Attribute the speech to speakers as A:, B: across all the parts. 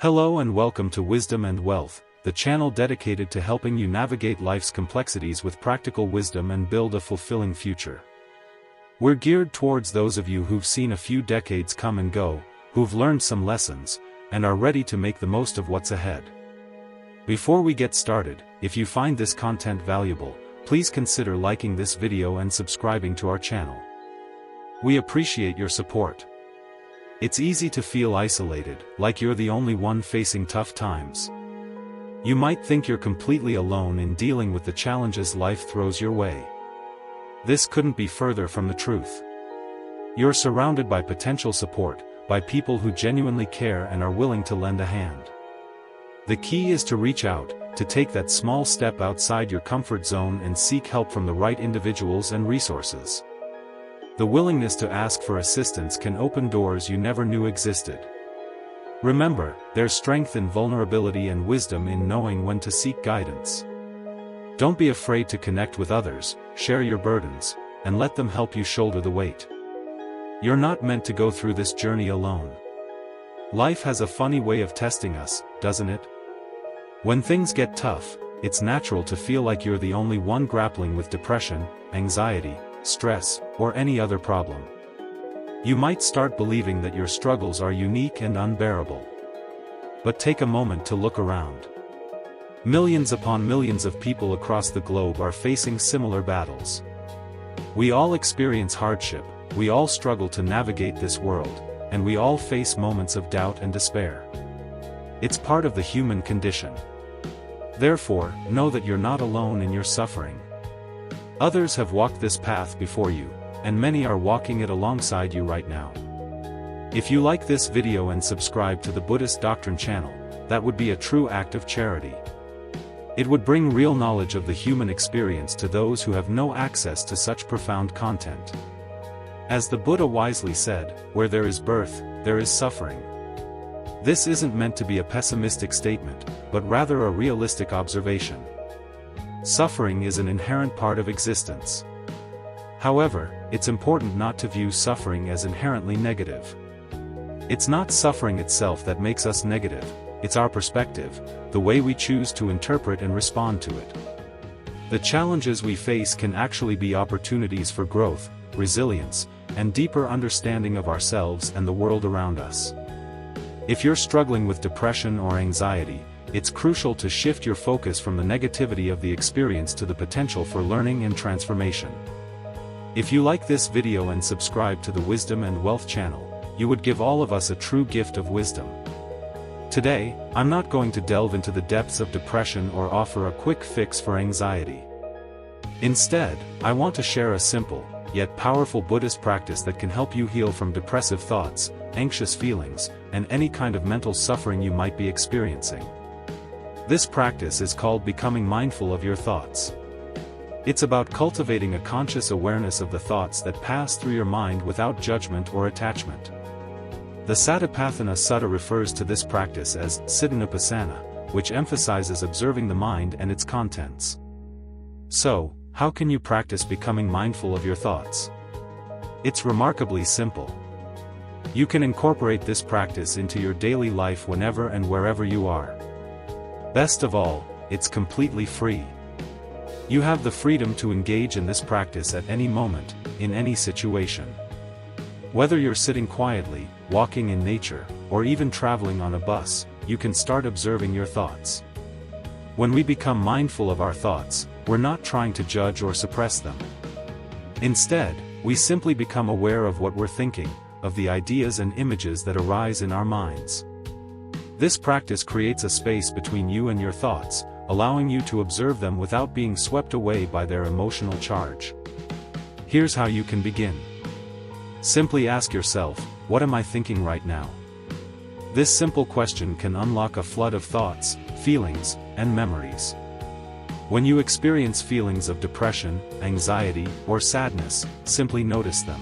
A: Hello and welcome to Wisdom and Wealth, the channel dedicated to helping you navigate life's complexities with practical wisdom and build a fulfilling future. We're geared towards those of you who've seen a few decades come and go, who've learned some lessons, and are ready to make the most of what's ahead. Before we get started, if you find this content valuable, please consider liking this video and subscribing to our channel. We appreciate your support. It's easy to feel isolated, like you're the only one facing tough times. You might think you're completely alone in dealing with the challenges life throws your way. This couldn't be further from the truth. You're surrounded by potential support, by people who genuinely care and are willing to lend a hand. The key is to reach out, to take that small step outside your comfort zone and seek help from the right individuals and resources. The willingness to ask for assistance can open doors you never knew existed. Remember, there's strength in vulnerability and wisdom in knowing when to seek guidance. Don't be afraid to connect with others, share your burdens, and let them help you shoulder the weight. You're not meant to go through this journey alone. Life has a funny way of testing us, doesn't it? When things get tough, it's natural to feel like you're the only one grappling with depression, anxiety, stress, or any other problem. You might start believing that your struggles are unique and unbearable. But take a moment to look around. Millions upon millions of people across the globe are facing similar battles. We all experience hardship, we all struggle to navigate this world, and we all face moments of doubt and despair. It's part of the human condition. Therefore, know that you're not alone in your suffering. Others have walked this path before you, and many are walking it alongside you right now. If you like this video and subscribe to the Buddhist Doctrine channel, that would be a true act of charity. It would bring real knowledge of the human experience to those who have no access to such profound content. As the Buddha wisely said, where there is birth, there is suffering. This isn't meant to be a pessimistic statement, but rather a realistic observation. Suffering is an inherent part of existence. However, it's important not to view suffering as inherently negative. It's not suffering itself that makes us negative, it's our perspective, the way we choose to interpret and respond to it. The challenges we face can actually be opportunities for growth, resilience, and deeper understanding of ourselves and the world around us. If you're struggling with depression or anxiety, it's crucial to shift your focus from the negativity of the experience to the potential for learning and transformation. If you like this video and subscribe to the Wisdom and Wealth channel, you would give all of us a true gift of wisdom. Today, I'm not going to delve into the depths of depression or offer a quick fix for anxiety. Instead, I want to share a simple, yet powerful Buddhist practice that can help you heal from depressive thoughts, anxious feelings, and any kind of mental suffering you might be experiencing. This practice is called becoming mindful of your thoughts. It's about cultivating a conscious awareness of the thoughts that pass through your mind without judgment or attachment. The Satipatthana Sutta refers to this practice as Siddhanupassana, which emphasizes observing the mind and its contents. So, how can you practice becoming mindful of your thoughts? It's remarkably simple. You can incorporate this practice into your daily life whenever and wherever you are. Best of all, it's completely free. You have the freedom to engage in this practice at any moment, in any situation. Whether you're sitting quietly, walking in nature, or even traveling on a bus, you can start observing your thoughts. When we become mindful of our thoughts, we're not trying to judge or suppress them. Instead, we simply become aware of what we're thinking, of the ideas and images that arise in our minds. This practice creates a space between you and your thoughts, allowing you to observe them without being swept away by their emotional charge. Here's how you can begin. Simply ask yourself, what am I thinking right now? This simple question can unlock a flood of thoughts, feelings, and memories. When you experience feelings of depression, anxiety, or sadness, simply notice them.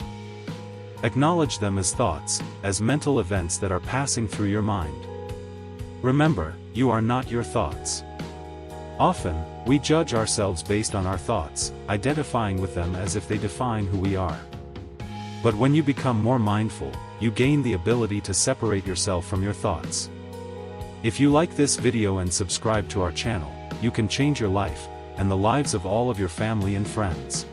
A: Acknowledge them as thoughts, as mental events that are passing through your mind. Remember, you are not your thoughts. Often, we judge ourselves based on our thoughts, identifying with them as if they define who we are. But when you become more mindful, you gain the ability to separate yourself from your thoughts. If you like this video and subscribe to our channel, you can change your life, and the lives of all of your family and friends.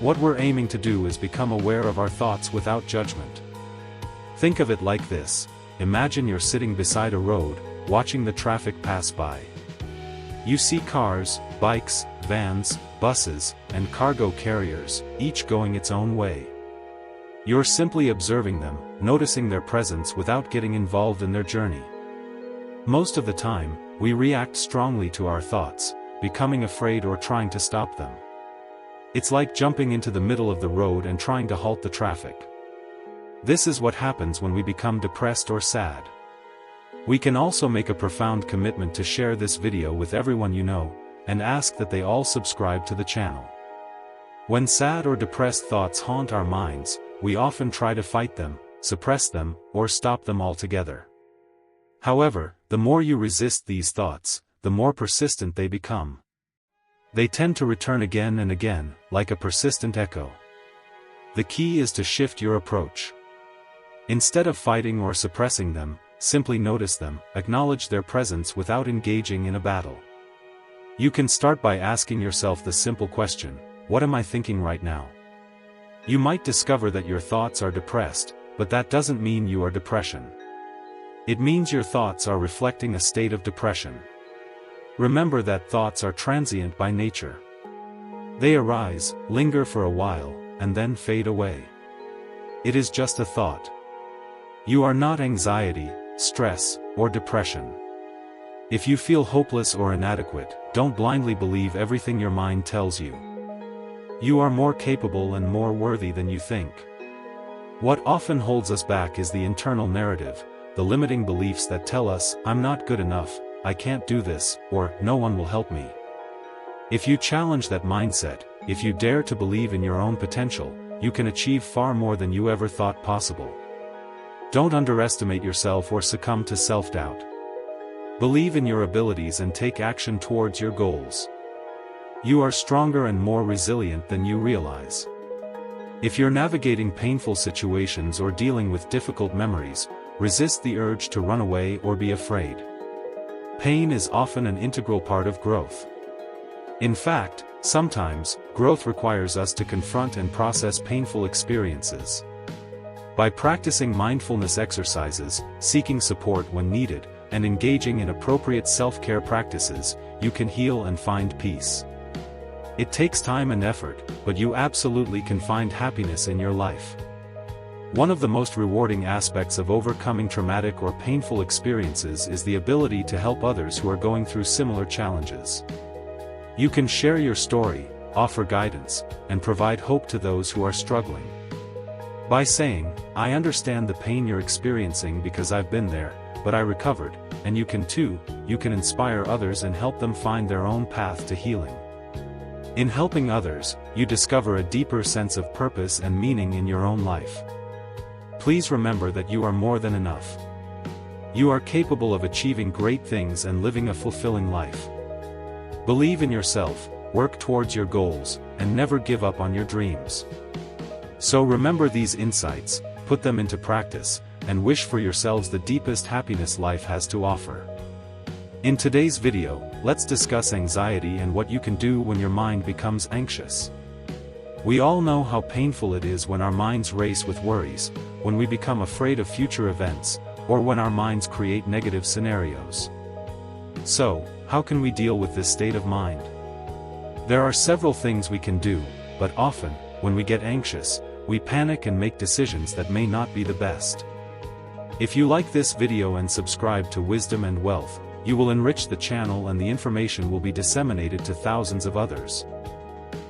A: What we're aiming to do is become aware of our thoughts without judgment. Think of it like this: imagine you're sitting beside a road, watching the traffic pass by. You see cars, bikes, vans, buses, and cargo carriers, each going its own way. You're simply observing them, noticing their presence without getting involved in their journey. Most of the time, we react strongly to our thoughts, becoming afraid or trying to stop them. It's like jumping into the middle of the road and trying to halt the traffic. This is what happens when we become depressed or sad. We can also make a profound commitment to share this video with everyone you know, and ask that they all subscribe to the channel. When sad or depressed thoughts haunt our minds, we often try to fight them, suppress them, or stop them altogether. However, the more you resist these thoughts, the more persistent they become. They tend to return again and again, like a persistent echo. The key is to shift your approach. Instead of fighting or suppressing them, simply notice them, acknowledge their presence without engaging in a battle. You can start by asking yourself the simple question: what am I thinking right now? You might discover that your thoughts are depressed, but that doesn't mean you are depression. It means your thoughts are reflecting a state of depression. Remember that thoughts are transient by nature. They arise, linger for a while, and then fade away. It is just a thought. You are not anxiety, stress, or depression. If you feel hopeless or inadequate, don't blindly believe everything your mind tells you. You are more capable and more worthy than you think. What often holds us back is the internal narrative, the limiting beliefs that tell us, "I'm not good enough, I can't do this," or "no one will help me." If you challenge that mindset, if you dare to believe in your own potential, you can achieve far more than you ever thought possible. Don't underestimate yourself or succumb to self-doubt. Believe in your abilities and take action towards your goals. You are stronger and more resilient than you realize. If you're navigating painful situations or dealing with difficult memories, resist the urge to run away or be afraid. Pain is often an integral part of growth. In fact, sometimes, growth requires us to confront and process painful experiences. By practicing mindfulness exercises, seeking support when needed, and engaging in appropriate self-care practices, you can heal and find peace. It takes time and effort, but you absolutely can find happiness in your life. One of the most rewarding aspects of overcoming traumatic or painful experiences is the ability to help others who are going through similar challenges. You can share your story, offer guidance, and provide hope to those who are struggling. By saying, "I understand the pain you're experiencing because I've been there, but I recovered, and you can too," you can inspire others and help them find their own path to healing. In helping others, you discover a deeper sense of purpose and meaning in your own life. Please remember that you are more than enough. You are capable of achieving great things and living a fulfilling life. Believe in yourself, work towards your goals, and never give up on your dreams. So remember these insights, put them into practice, and wish for yourselves the deepest happiness life has to offer. In today's video, let's discuss anxiety and what you can do when your mind becomes anxious. We all know how painful it is when our minds race with worries, when we become afraid of future events, or when our minds create negative scenarios. So, how can we deal with this state of mind? There are several things we can do, but often, when we get anxious, we panic and make decisions that may not be the best. If you like this video and subscribe to Wisdom and Wealth, you will enrich the channel and the information will be disseminated to thousands of others.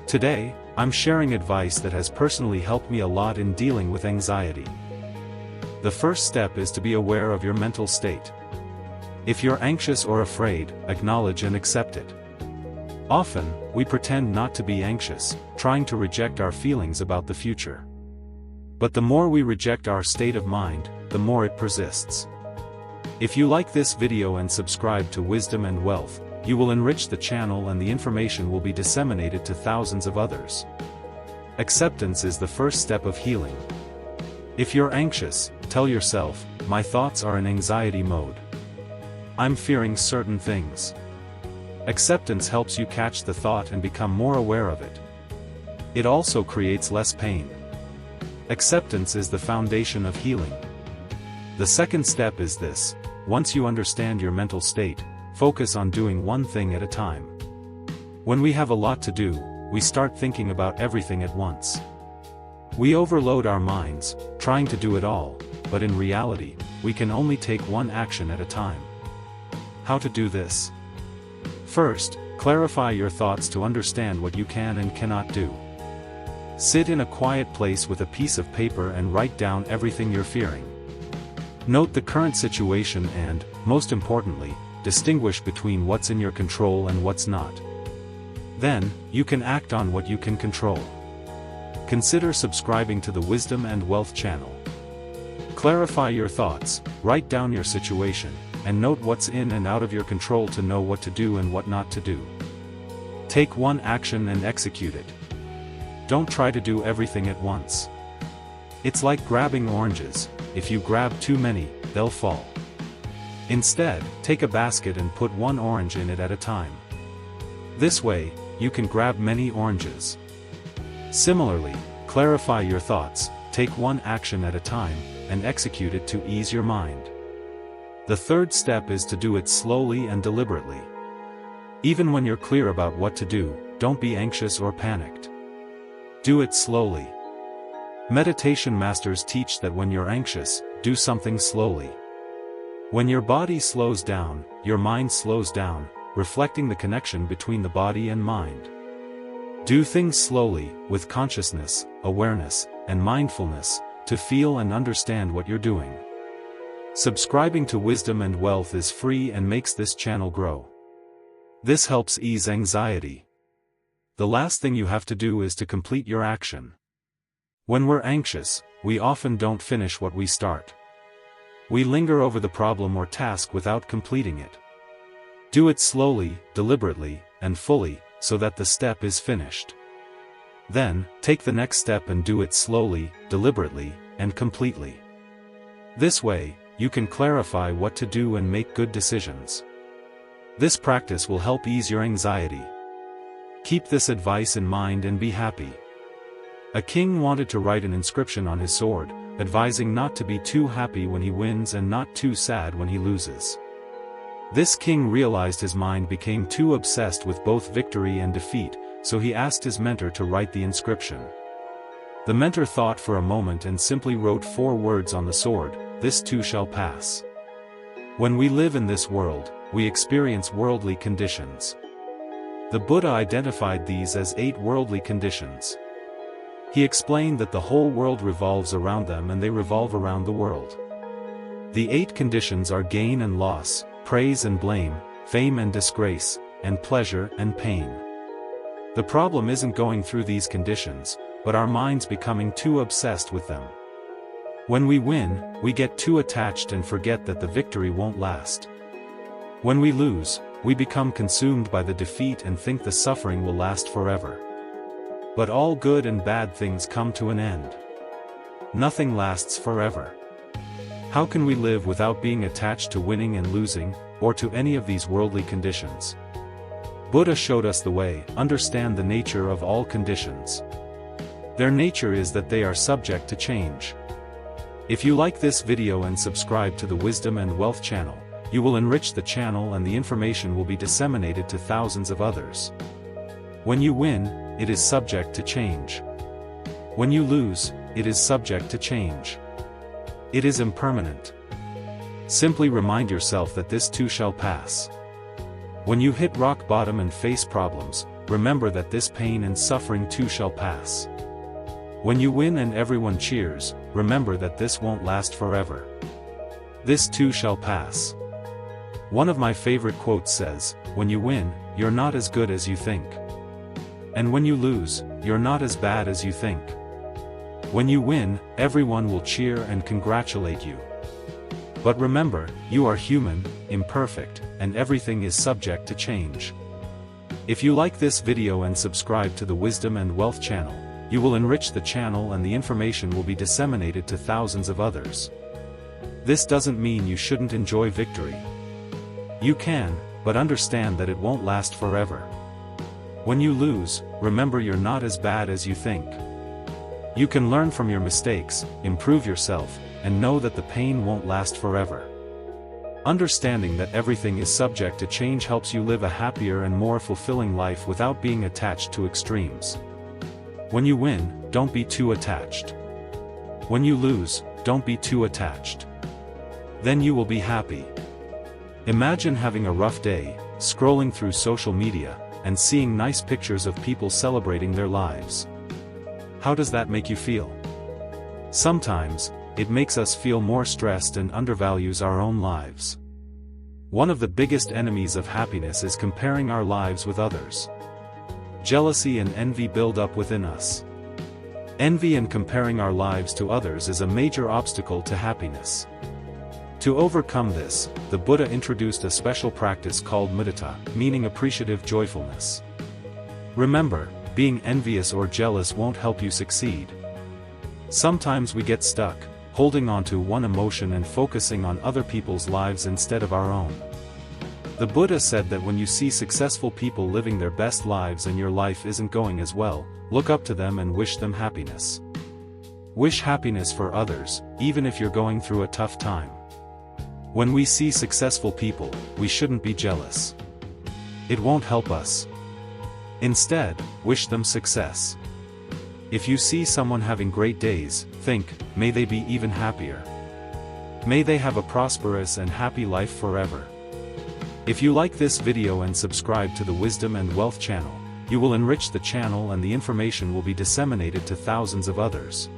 A: Today, I'm sharing advice that has personally helped me a lot in dealing with anxiety. The first step is to be aware of your mental state. If you're anxious or afraid, acknowledge and accept it. Often, we pretend not to be anxious, trying to reject our feelings about the future. But the more we reject our state of mind, the more it persists. If you like this video and subscribe to Wisdom and Wealth, you will enrich the channel and the information will be disseminated to thousands of others. Acceptance is the first step of healing. If you're anxious, tell yourself, "My thoughts are in anxiety mode." I'm fearing certain things. Acceptance helps you catch the thought and become more aware of it. It also creates less pain. Acceptance is the foundation of healing. The second step is this: once you understand your mental state, focus on doing one thing at a time. When we have a lot to do, we start thinking about everything at once. We overload our minds, trying to do it all, but in reality, we can only take one action at a time. How to do this? First, clarify your thoughts to understand what you can and cannot do. Sit in a quiet place with a piece of paper and write down everything you're fearing. Note the current situation and, most importantly, distinguish between what's in your control and what's not. Then, you can act on what you can control. Consider subscribing to the Wisdom and Wealth channel. Clarify your thoughts, write down your situation, and note what's in and out of your control to know what to do and what not to do. Take one action and execute it. Don't try to do everything at once. It's like grabbing oranges: if you grab too many, they'll fall. Instead, take a basket and put one orange in it at a time. This way, you can grab many oranges. Similarly, clarify your thoughts, take one action at a time, and execute it to ease your mind. The third step is to do it slowly and deliberately. Even when you're clear about what to do, don't be anxious or panicked. Do it slowly. Meditation masters teach that when you're anxious, do something slowly. When your body slows down, your mind slows down, reflecting the connection between the body and mind. Do things slowly, with consciousness, awareness, and mindfulness, to feel and understand what you're doing. Subscribing to Wisdom and Wealth is free and makes this channel grow. This helps ease anxiety. The last thing you have to do is to complete your action. When we're anxious, we often don't finish what we start. We linger over the problem or task without completing it. Do it slowly, deliberately, and fully, so that the step is finished. Then, take the next step and do it slowly, deliberately, and completely. This way, you can clarify what to do and make good decisions. This practice will help ease your anxiety. Keep this advice in mind and be happy. A king wanted to write an inscription on his sword, advising not to be too happy when he wins and not too sad when he loses. This king realized his mind became too obsessed with both victory and defeat, so he asked his mentor to write the inscription. The mentor thought for a moment and simply wrote 4 words on the sword: "This too shall pass." When we live in this world, we experience worldly conditions. The Buddha identified these as 8 worldly conditions. He explained that the whole world revolves around them and they revolve around the world. The 8 conditions are gain and loss, praise and blame, fame and disgrace, and pleasure and pain. The problem isn't going through these conditions, but our minds becoming too obsessed with them. When we win, we get too attached and forget that the victory won't last. When we lose, we become consumed by the defeat and think the suffering will last forever. But all good and bad things come to an end. Nothing lasts forever. How can we live without being attached to winning and losing, or to any of these worldly conditions? Buddha showed us the way. Understand the nature of all conditions. Their nature is that they are subject to change. If you like this video and subscribe to the Wisdom and Wealth channel, you will enrich the channel and the information will be disseminated to thousands of others. When you win, it is subject to change. When you lose, it is subject to change. It is impermanent. Simply remind yourself that this too shall pass. When you hit rock bottom and face problems, remember that this pain and suffering too shall pass. When you win and everyone cheers, remember that this won't last forever. This too shall pass. One of my favorite quotes says, "When you win, you're not as good as you think. And when you lose, you're not as bad as you think." When you win, everyone will cheer and congratulate you. But remember, you are human, imperfect, and everything is subject to change. If you like this video and subscribe to the Wisdom and Wealth channel, you will enrich the channel and the information will be disseminated to thousands of others. This doesn't mean you shouldn't enjoy victory. You can, but understand that it won't last forever. When you lose, remember you're not as bad as you think. You can learn from your mistakes, improve yourself, and know that the pain won't last forever. Understanding that everything is subject to change helps you live a happier and more fulfilling life without being attached to extremes. When you win, don't be too attached. When you lose, don't be too attached. Then you will be happy. Imagine having a rough day, scrolling through social media, and seeing nice pictures of people celebrating their lives. How does that make you feel? Sometimes, it makes us feel more stressed and undervalues our own lives. One of the biggest enemies of happiness is comparing our lives with others. Jealousy and envy build up within us. Envy and comparing our lives to others is a major obstacle to happiness. To overcome this, the Buddha introduced a special practice called mudita, meaning appreciative joyfulness. Remember, being envious or jealous won't help you succeed. Sometimes we get stuck, holding on to one emotion and focusing on other people's lives instead of our own. The Buddha said that when you see successful people living their best lives and your life isn't going as well, look up to them and wish them happiness. Wish happiness for others, even if you're going through a tough time. When we see successful people, we shouldn't be jealous. It won't help us. Instead, wish them success. If you see someone having great days, think, may they be even happier. May they have a prosperous and happy life forever. If you like this video and subscribe to the Wisdom and Wealth channel, you will enrich the channel and the information will be disseminated to thousands of others.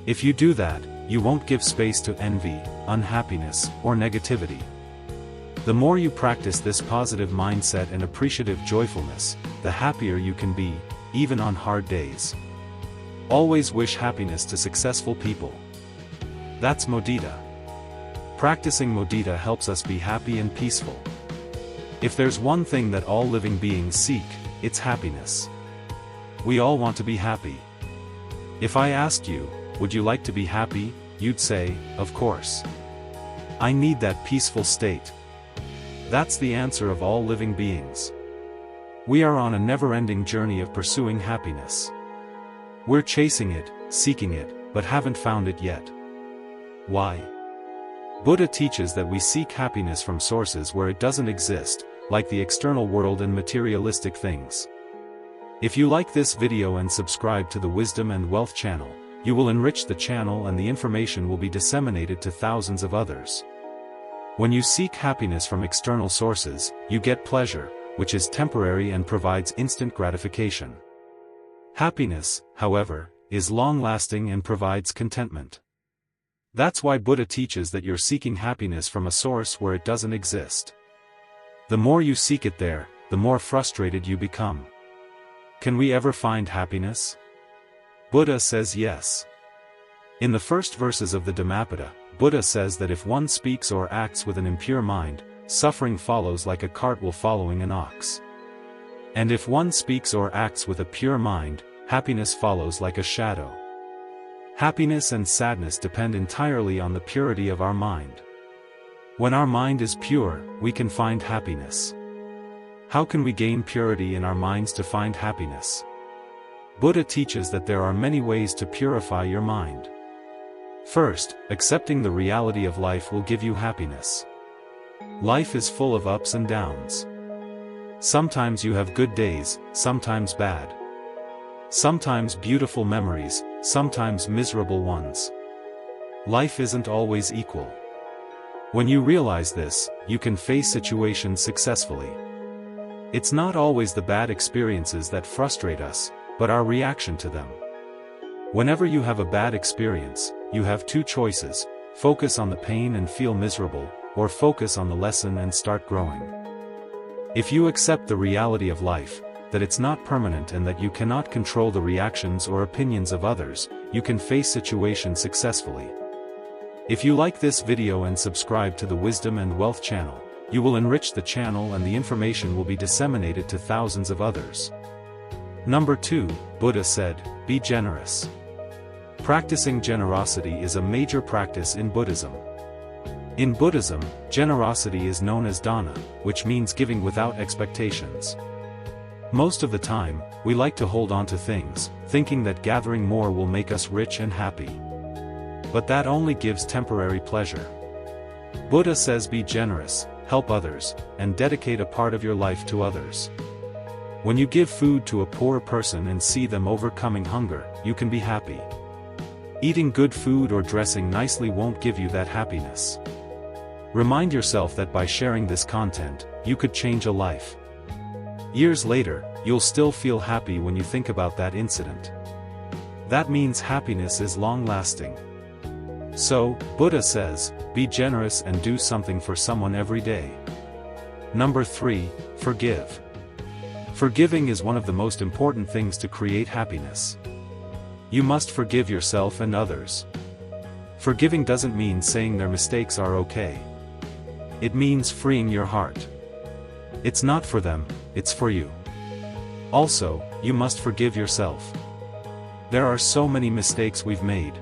A: If you do that, you won't give space to envy, unhappiness, or negativity. The more you practice this positive mindset and appreciative joyfulness, the happier you can be, even on hard days. Always wish happiness to successful people. That's mudita. Practicing mudita helps us be happy and peaceful. If there's one thing that all living beings seek, it's happiness. We all want to be happy. If I asked you, would you like to be happy, you'd say, of course. I need that peaceful state. That's the answer of all living beings. We are on a never-ending journey of pursuing happiness. We're chasing it, seeking it, but haven't found it yet. Why? Buddha teaches that we seek happiness from sources where it doesn't exist, like the external world and materialistic things. If you like this video and subscribe to the Wisdom and Wealth channel, you will enrich the channel and the information will be disseminated to thousands of others. When you seek happiness from external sources, you get pleasure, which is temporary and provides instant gratification. Happiness, however, is long-lasting and provides contentment. That's why Buddha teaches that you're seeking happiness from a source where it doesn't exist. The more you seek it there, the more frustrated you become. Can we ever find happiness? Buddha says yes. In the first verses of the Dhammapada, Buddha says that if one speaks or acts with an impure mind, suffering follows like a cart will following an ox. And if one speaks or acts with a pure mind, happiness follows like a shadow. Happiness and sadness depend entirely on the purity of our mind. When our mind is pure, we can find happiness. How can we gain purity in our minds to find happiness? Buddha teaches that there are many ways to purify your mind. First, accepting the reality of life will give you happiness. Life is full of ups and downs. Sometimes you have good days, sometimes bad. Sometimes beautiful memories, sometimes miserable ones. Life isn't always equal. When you realize this, you can face situations successfully. It's not always the bad experiences that frustrate us, but our reaction to them. Whenever you have a bad experience, you have two choices: focus on the pain and feel miserable, or focus on the lesson and start growing. If you accept the reality of life, that it's not permanent and that you cannot control the reactions or opinions of others, you can face situations successfully. If you like this video and subscribe to the Wisdom and Wealth channel, you will enrich the channel and the information will be disseminated to thousands of others. Number 2, Buddha said, be generous. Practicing generosity is a major practice in Buddhism. In Buddhism, generosity is known as dana, which means giving without expectations. Most of the time, we like to hold on to things, thinking that gathering more will make us rich and happy. But that only gives temporary pleasure. Buddha says be generous, help others, and dedicate a part of your life to others. When you give food to a poor person and see them overcoming hunger, you can be happy. Eating good food or dressing nicely won't give you that happiness. Remind yourself that by sharing this content, you could change a life. Years later, you'll still feel happy when you think about that incident. That means happiness is long-lasting. So, Buddha says, be generous and do something for someone every day. Number 3, forgive. Forgiving is one of the most important things to create happiness. You must forgive yourself and others. Forgiving doesn't mean saying their mistakes are okay. It means freeing your heart. It's not for them, it's for you. Also, you must forgive yourself. There are so many mistakes we've made.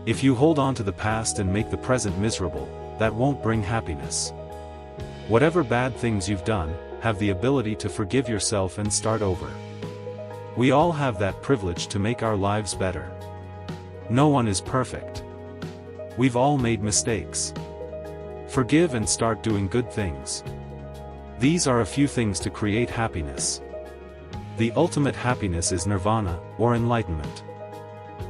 A: If you hold on to the past and make the present miserable, that won't bring happiness. Whatever bad things you've done, have the ability to forgive yourself and start over. We all have that privilege to make our lives better. No one is perfect. We've all made mistakes. Forgive and start doing good things. These are a few things to create happiness. The ultimate happiness is nirvana, or enlightenment.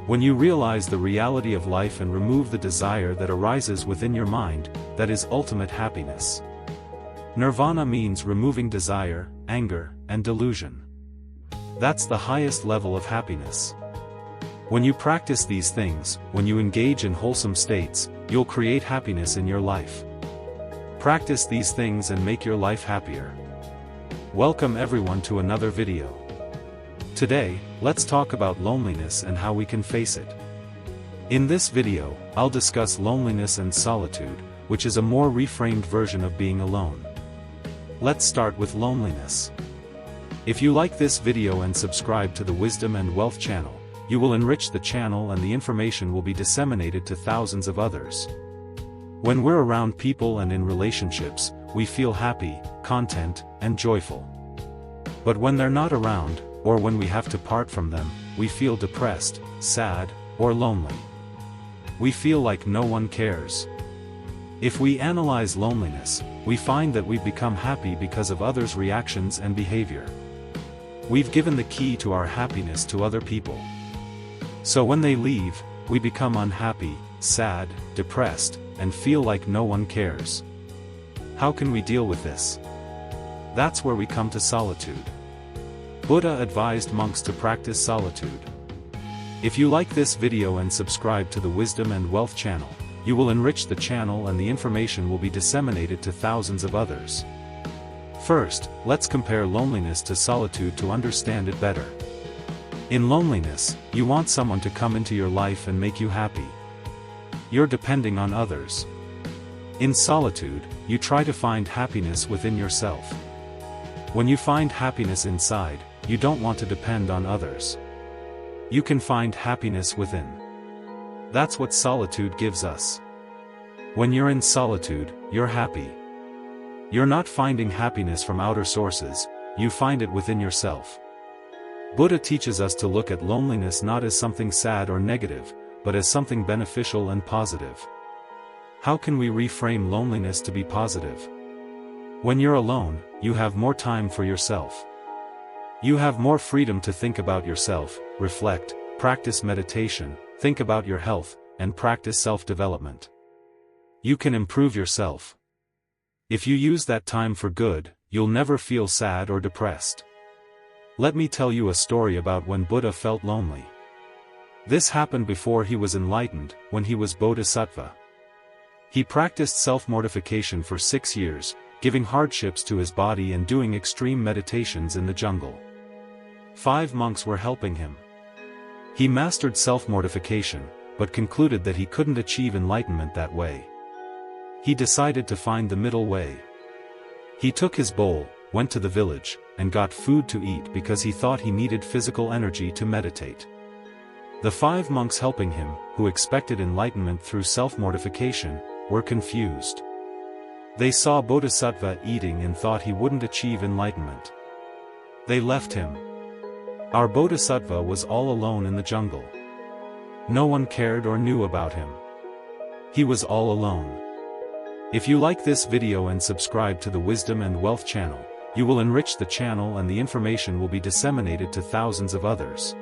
A: When you realize the reality of life and remove the desire that arises within your mind, that is ultimate happiness. Nirvana means removing desire, anger, and delusion. That's the highest level of happiness. When you practice these things, when you engage in wholesome states, you'll create happiness in your life. Practice these things and make your life happier. Welcome everyone to another video. Today, let's talk about loneliness and how we can face it. In this video, I'll discuss loneliness and solitude, which is a more reframed version of being alone. Let's start with loneliness. If you like this video and subscribe to the Wisdom and Wealth channel, you will enrich the channel and the information will be disseminated to thousands of others. When we're around people and in relationships, we feel happy, content, and joyful. But when they're not around, or when we have to part from them, we feel depressed, sad, or lonely. We feel like no one cares. If we analyze loneliness, we find that we've become happy because of others' reactions and behavior. We've given the key to our happiness to other people. So when they leave, we become unhappy, sad, depressed, and feel like no one cares. How can we deal with this? That's where we come to solitude. Buddha advised monks to practice solitude. If you like this video and subscribe to the Wisdom and Wealth channel, you will enrich the channel and the information will be disseminated to thousands of others. First, let's compare loneliness to solitude to understand it better. In loneliness, you want someone to come into your life and make you happy. You're depending on others. In solitude, you try to find happiness within yourself. When you find happiness inside, you don't want to depend on others. You can find happiness within. That's what solitude gives us. When you're in solitude, you're happy. You're not finding happiness from outer sources, you find it within yourself. Buddha teaches us to look at loneliness not as something sad or negative, but as something beneficial and positive. How can we reframe loneliness to be positive? When you're alone, you have more time for yourself. You have more freedom to think about yourself, reflect, practice meditation, think about your health, and practice self-development. You can improve yourself. If you use that time for good, you'll never feel sad or depressed. Let me tell you a story about when Buddha felt lonely. This happened before he was enlightened, when he was Bodhisattva. He practiced self-mortification for 6 years, giving hardships to his body and doing extreme meditations in the jungle. 5 monks were helping him. He mastered self-mortification, but concluded that he couldn't achieve enlightenment that way. He decided to find the middle way. He took his bowl, went to the village, and got food to eat because he thought he needed physical energy to meditate. The 5 monks helping him, who expected enlightenment through self-mortification, were confused. They saw Bodhisattva eating and thought he wouldn't achieve enlightenment. They left him. Our Bodhisattva was all alone in the jungle. No one cared or knew about him. He was all alone. If you like this video and subscribe to the Wisdom and Wealth channel, you will enrich the channel and the information will be disseminated to thousands of others.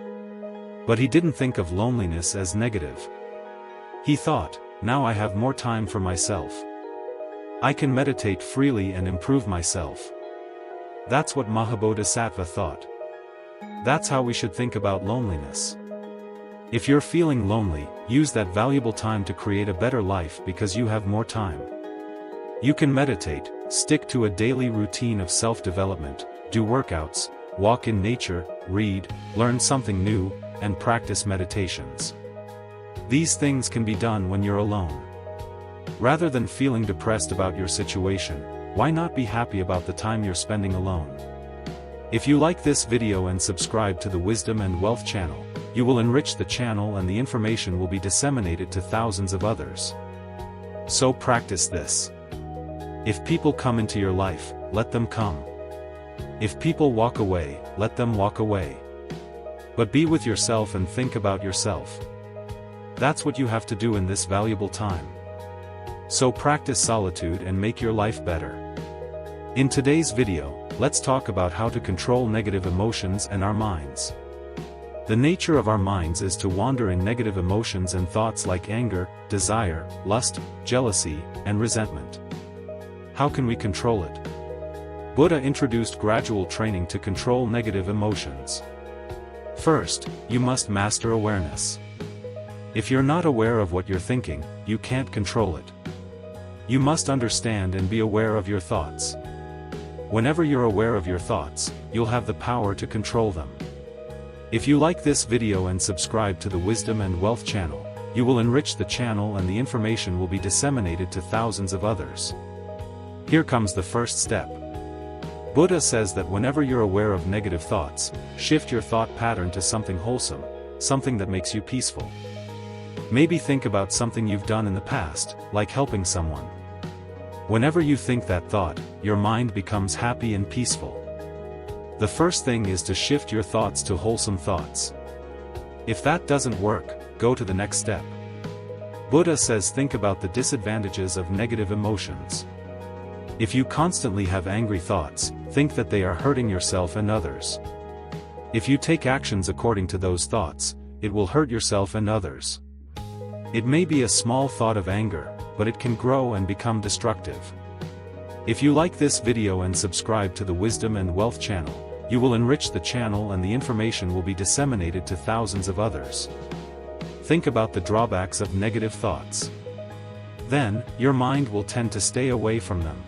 A: But he didn't think of loneliness as negative. He thought, now I have more time for myself. I can meditate freely and improve myself. That's what Mahabodhisattva thought. That's how we should think about loneliness. If you're feeling lonely, use that valuable time to create a better life because you have more time. You can meditate, stick to a daily routine of self-development, do workouts, walk in nature, read, learn something new, and practice meditations. These things can be done when you're alone. Rather than feeling depressed about your situation, why not be happy about the time you're spending alone? If you like this video and subscribe to the Wisdom and Wealth channel, you will enrich the channel and the information will be disseminated to thousands of others. So practice this. If people come into your life, let them come. If people walk away, let them walk away. But be with yourself and think about yourself. That's what you have to do in this valuable time. So practice solitude and make your life better. In today's video, let's talk about how to control negative emotions and our minds. The nature of our minds is to wander in negative emotions and thoughts like anger, desire, lust, jealousy, and resentment. How can we control it? Buddha introduced gradual training to control negative emotions. First, you must master awareness. If you're not aware of what you're thinking, you can't control it. You must understand and be aware of your thoughts. Whenever you're aware of your thoughts, you'll have the power to control them. If you like this video and subscribe to the Wisdom and Wealth channel, you will enrich the channel and the information will be disseminated to thousands of others. Here comes the first step. Buddha says that whenever you're aware of negative thoughts, shift your thought pattern to something wholesome, something that makes you peaceful. Maybe think about something you've done in the past, like helping someone. Whenever you think that thought, your mind becomes happy and peaceful. The first thing is to shift your thoughts to wholesome thoughts. If that doesn't work, go to the next step. Buddha says think about the disadvantages of negative emotions. If you constantly have angry thoughts, think that they are hurting yourself and others. If you take actions according to those thoughts, it will hurt yourself and others. It may be a small thought of anger, but it can grow and become destructive. If you like this video and subscribe to the Wisdom and Wealth channel, you will enrich the channel and the information will be disseminated to thousands of others. Think about the drawbacks of negative thoughts. Then, your mind will tend to stay away from them.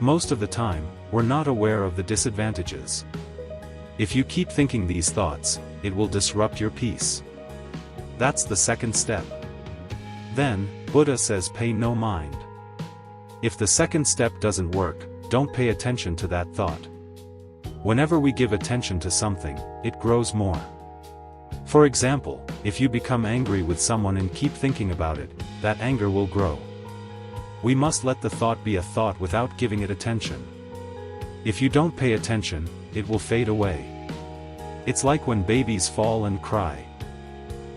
A: Most of the time, we're not aware of the disadvantages. If you keep thinking these thoughts, it will disrupt your peace. That's the second step. Then, Buddha says pay no mind. If the second step doesn't work, don't pay attention to that thought. Whenever we give attention to something, it grows more. For example, if you become angry with someone and keep thinking about it, that anger will grow. We must let the thought be a thought without giving it attention. If you don't pay attention, it will fade away. It's like when babies fall and cry.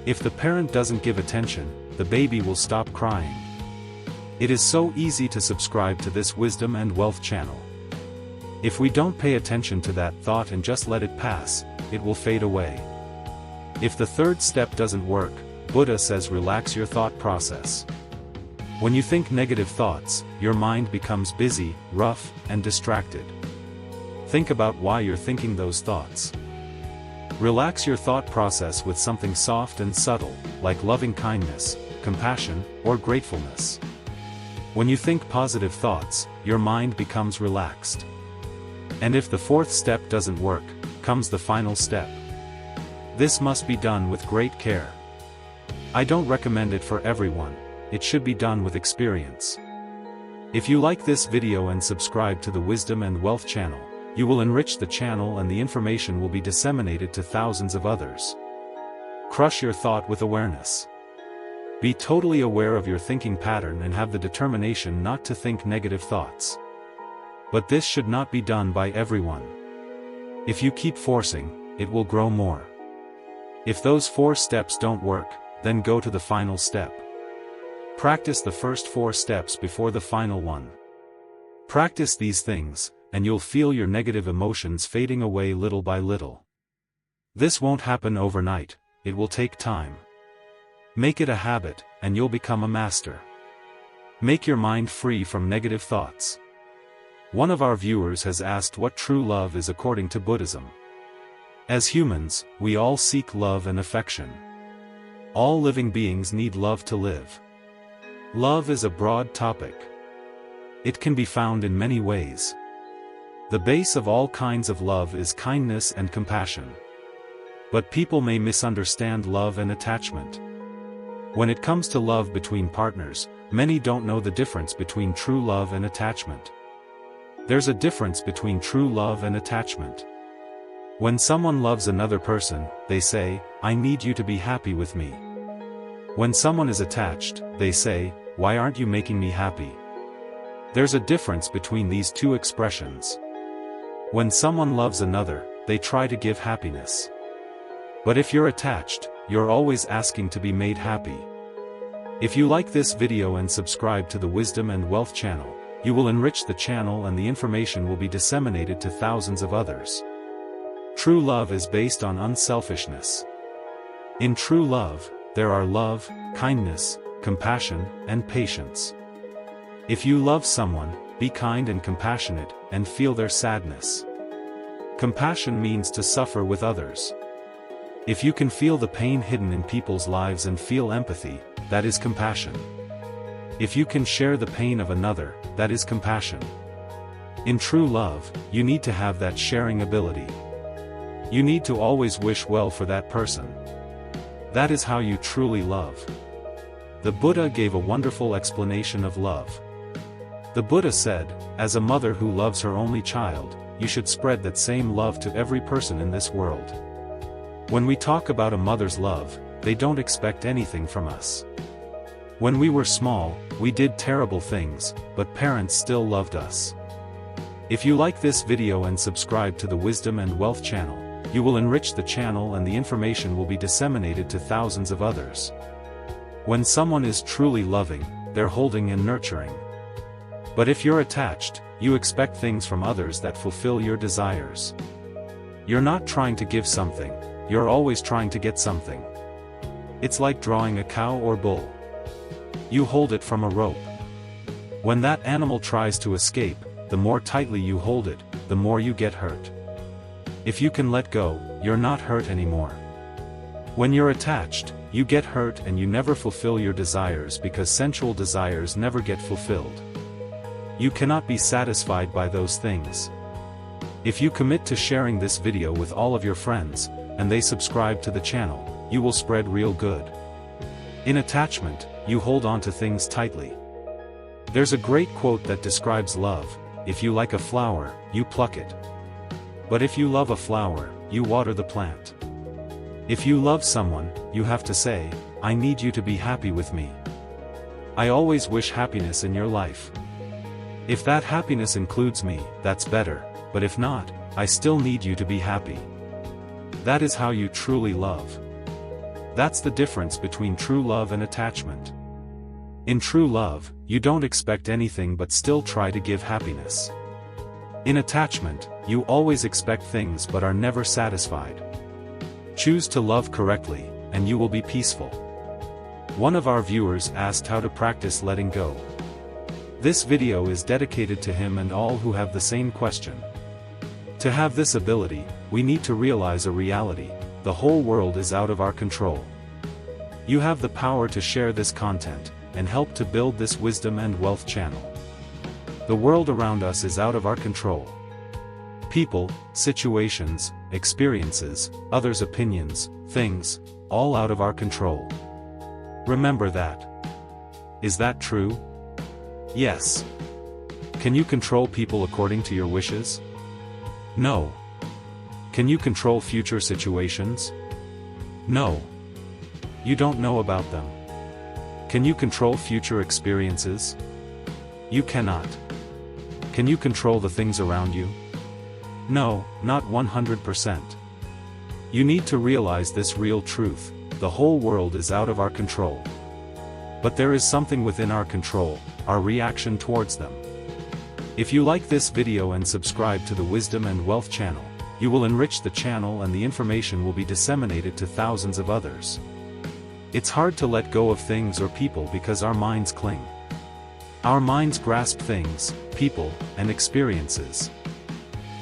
A: If the parent doesn't give attention, the baby will stop crying. It is so easy to subscribe to this Wisdom and Wealth channel. If we don't pay attention to that thought and just let it pass, it will fade away. If the third step doesn't work, Buddha says relax your thought process. When you think negative thoughts, your mind becomes busy, rough, and distracted. Think about why you're thinking those thoughts. Relax your thought process with something soft and subtle, like loving kindness, compassion, or gratefulness. When you think positive thoughts, your mind becomes relaxed. And if the fourth step doesn't work, comes the final step. This must be done with great care. I don't recommend it for everyone. It should be done with experience. If you like this video and subscribe to the Wisdom and Wealth channel, you will enrich the channel and the information will be disseminated to thousands of others. Crush your thought with awareness. Be totally aware of your thinking pattern and have the determination not to think negative thoughts. But this should not be done by everyone. If you keep forcing, it will grow more. If those 4 steps don't work, then go to the final step. Practice the first 4 steps before the final one. Practice these things, and you'll feel your negative emotions fading away little by little. This won't happen overnight, it will take time. Make it a habit, and you'll become a master. Make your mind free from negative thoughts. One of our viewers has asked what true love is according to Buddhism. As humans, we all seek love and affection. All living beings need love to live. Love is a broad topic. It can be found in many ways. The base of all kinds of love is kindness and compassion. But people may misunderstand love and attachment. When it comes to love between partners, many don't know the difference between true love and attachment. There's a difference between true love and attachment. When someone loves another person, they say, "I need you to be happy with me." When someone is attached, they say, "Why aren't you making me happy?" There's a difference between these two expressions. When someone loves another, they try to give happiness. But if you're attached, you're always asking to be made happy. If you like this video and subscribe to the Wisdom and Wealth channel, you will enrich the channel and the information will be disseminated to thousands of others. True love is based on unselfishness. In true love, there are love, kindness, compassion, and patience. If you love someone, be kind and compassionate, and feel their sadness. Compassion means to suffer with others. If you can feel the pain hidden in people's lives and feel empathy, that is compassion. If you can share the pain of another, that is compassion. In true love, you need to have that sharing ability. You need to always wish well for that person. That is how you truly love. The Buddha gave a wonderful explanation of love. The Buddha said, as a mother who loves her only child, you should spread that same love to every person in this world. When we talk about a mother's love, they don't expect anything from us. When we were small, we did terrible things, but parents still loved us. If you like this video and subscribe to the Wisdom and Wealth channel, you will enrich the channel and the information will be disseminated to thousands of others. When someone is truly loving, they're holding and nurturing. But if you're attached, you expect things from others that fulfill your desires. You're not trying to give something, you're always trying to get something. It's like drawing a cow or bull. You hold it from a rope. When that animal tries to escape, the more tightly you hold it, the more you get hurt. If you can let go, you're not hurt anymore. When you're attached, you get hurt and you never fulfill your desires because sensual desires never get fulfilled. You cannot be satisfied by those things. If you commit to sharing this video with all of your friends, and they subscribe to the channel, you will spread real good. In attachment, you hold on to things tightly. There's a great quote that describes love: if you like a flower, you pluck it. But if you love a flower, you water the plant. If you love someone, you have to say, "I need you to be happy with me." I always wish happiness in your life. If that happiness includes me, that's better, but if not, I still need you to be happy. That is how you truly love. That's the difference between true love and attachment. In true love, you don't expect anything but still try to give happiness. In attachment, you always expect things but are never satisfied. Choose to love correctly, and you will be peaceful. One of our viewers asked how to practice letting go. This video is dedicated to him and all who have the same question. To have this ability, we need to realize a reality: the whole world is out of our control. You have the power to share this content, and help to build this Wisdom and Wealth channel. The world around us is out of our control. People, situations, experiences, others' opinions, things, all out of our control. Remember that. Is that true? Yes. Can you control people according to your wishes? No. Can you control future situations? No. You don't know about them. Can you control future experiences? You cannot. Can you control the things around you? No, not 100%. You need to realize this real truth: the whole world is out of our control. But there is something within our control, our reaction towards them. If you like this video and subscribe to the Wisdom and Wealth channel, you will enrich the channel and the information will be disseminated to thousands of others. It's hard to let go of things or people because our minds cling. Our minds grasp things, people, and experiences.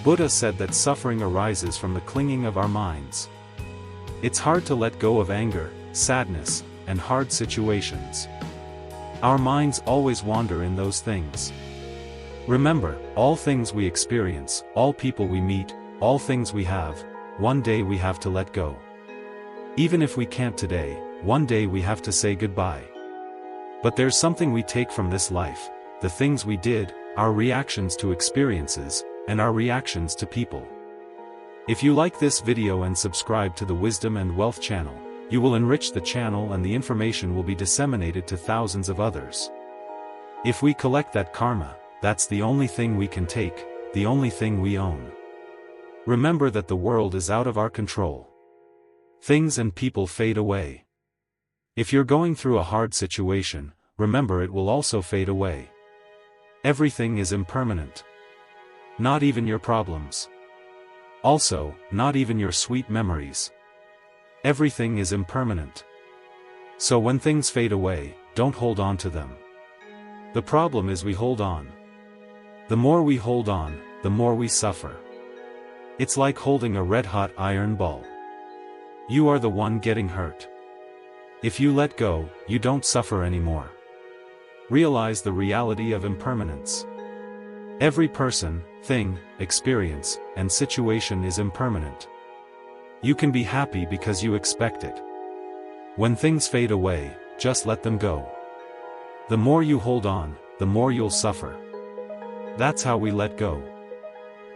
A: Buddha said that suffering arises from the clinging of our minds. It's hard to let go of anger, sadness, and hard situations. Our minds always wander in those things. Remember, all things we experience, all people we meet, all things we have, one day we have to let go. Even if we can't today, one day we have to say goodbye. But there's something we take from this life: the things we did, our reactions to experiences, and our reactions to people. If you like this video and subscribe to the Wisdom and Wealth channel, you will enrich the channel and the information will be disseminated to thousands of others. If we collect that karma, that's the only thing we can take, the only thing we own. Remember that the world is out of our control. Things and people fade away. If you're going through a hard situation, remember it will also fade away. Everything is impermanent. Not even your problems. Also, not even your sweet memories. Everything is impermanent. So when things fade away, don't hold on to them. The problem is we hold on. The more we hold on, the more we suffer. It's like holding a red-hot iron ball. You are the one getting hurt. If you let go, you don't suffer anymore. Realize the reality of impermanence. Every person, thing, experience, and situation is impermanent. You can be happy because you expect it. When things fade away, just let them go. The more you hold on, the more you'll suffer. That's how we let go.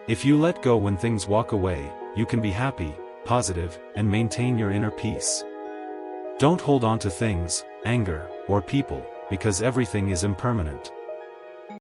A: If you let go when things walk away, you can be happy, positive, and maintain your inner peace. Don't hold on to things, anger, or people, because everything is impermanent.